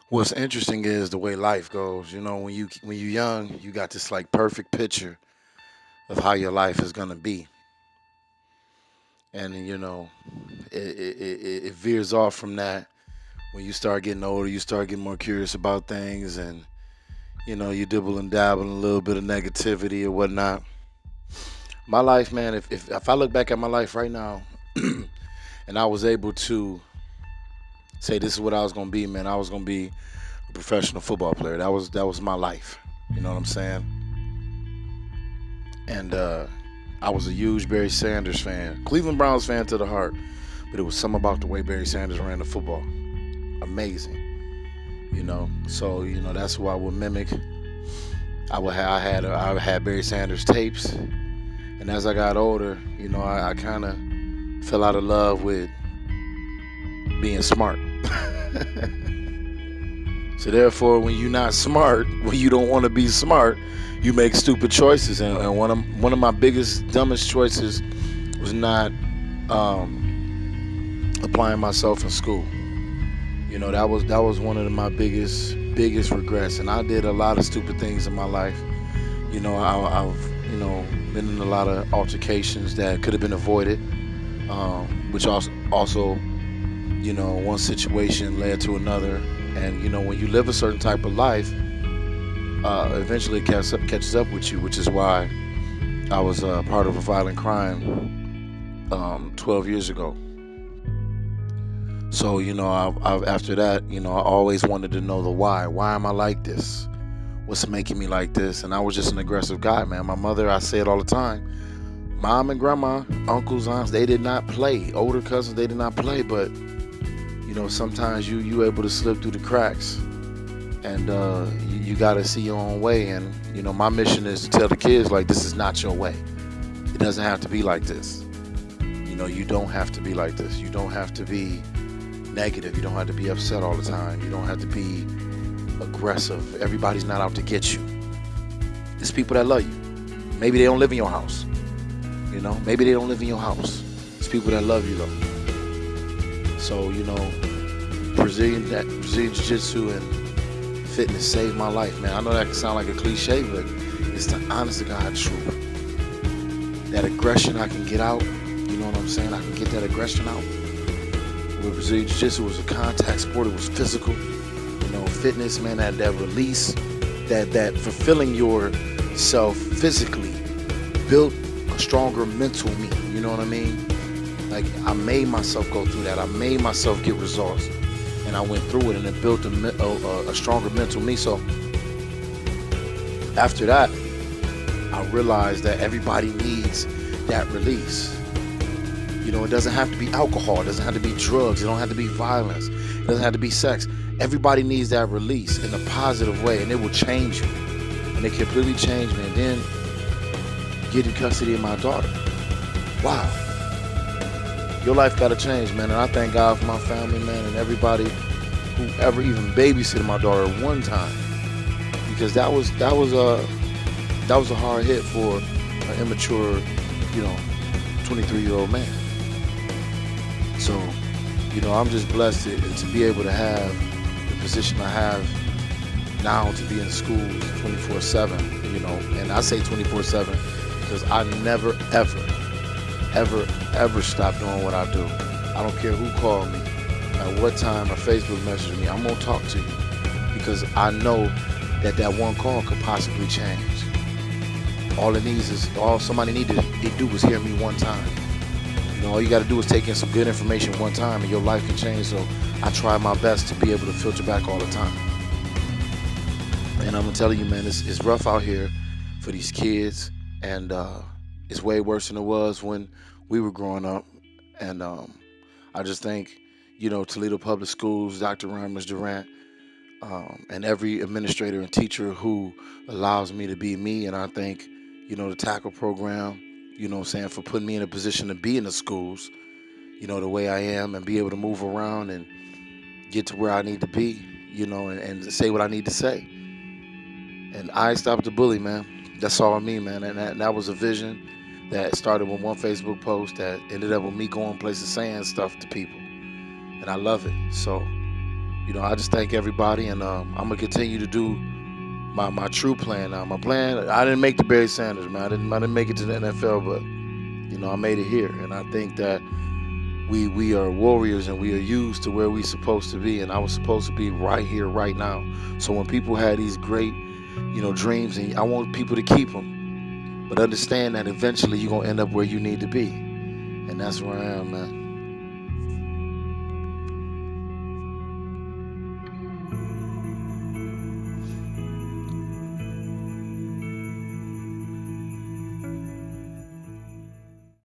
What's interesting is the way life goes. When you're young, you got this like perfect picture of how your life is gonna be, and it veers off from that. When you start getting older, you start getting more curious about things, and you dibble and dabble in a little bit of negativity or whatnot. My life, man. If I look back at my life right now, and I was able to say this is what I was gonna be, man, I was gonna be a professional football player. That was my life. You know what I'm saying? And I was a huge Barry Sanders fan, Cleveland Browns fan to the heart. But it was something about the way Barry Sanders ran the football, amazing. So that's who I would mimic. I had Barry Sanders tapes, and as I got older, I kind of fell out of love with being smart. So therefore, when you're not smart, when you don't want to be smart, you make stupid choices. And one of my biggest, dumbest choices was not applying myself in school. That was one of my biggest regrets. And I did a lot of stupid things in my life. I've been in a lot of altercations that could have been avoided, which also one situation led to another. And when you live a certain type of life, eventually it catches up with you, which is why I was part of a violent crime 12 years ago. So after that, I always wanted to know the why. Why am I like this? What's making me like this? And I was just an aggressive guy, man. My mother, I say it all the time. Mom and grandma, uncles, aunts, they did not play. Older cousins, they did not play. But sometimes you able to slip through the cracks, and you got to see your own way. And my mission is to tell the kids, like, this is not your way. It doesn't have to be like this. You don't have to be like this. You don't have to be negative. You don't have to be upset all the time. You don't have to be aggressive. Everybody's not out to get you. It's people that love you. Maybe they don't live in your house. Maybe they don't live in your house. It's people that love you though. So Brazilian Jiu-Jitsu and fitness saved my life, man. I know that can sound like a cliche, but it's the honest to God truth. That aggression I can get out. You know what I'm saying? I can get that aggression out. With Brazilian Jiu-Jitsu, it was a contact sport. It was physical. Fitness, man. That release, that fulfilling yourself physically, built a stronger mental me. You know what I mean? Like, I made myself go through that. I made myself get results, and I went through it, and it built a stronger mental me. So after that, I realized that everybody needs that release. It doesn't have to be alcohol. It doesn't have to be drugs. It don't have to be violence. It doesn't have to be sex. Everybody needs that release in a positive way, and it will change you. And it completely changed me. And then getting custody of my daughter. Wow. Your life got to change, man. And I thank God for my family, man, and everybody who ever even babysitted my daughter one time, because that was a hard hit for an immature, 23-year-old man. So, I'm just blessed to be able to have the position I have now, to be in schools 24/7. And I say 24/7 because I never, ever stop doing what I do. I don't care who called me, at what time, or Facebook message me. I'm gonna talk to you because I know that one call could possibly change. All somebody need to do is hear me one time. All you got to do is take in some good information one time, and your life can change. So I try my best to be able to filter back all the time. And I'm gonna tell you, man, it's rough out here for these kids, and it's way worse than it was when we were growing up. And I just think, Toledo Public Schools, Dr. Ramos Durant, and every administrator and teacher who allows me to be me. And I think, the tackle program, what I'm saying, for putting me in a position to be in the schools, the way I am, and be able to move around and get to where I need to be, and say what I need to say. And I ain't stopped the bully, man. That's all me, man. And that was a vision that started with one Facebook post that ended up with me going places saying stuff to people. And I love it. So, I just thank everybody, and I'm gonna continue to do my true plan now. My plan, I didn't make the Barry Sanders, man. I didn't make it to the NFL, but I made it here, and I think that we are warriors, and we are used to where we supposed to be, and I was supposed to be right here, right now. So when people had these great, dreams, and I want people to keep them, but understand that eventually you're gonna end up where you need to be, and that's where I am, man.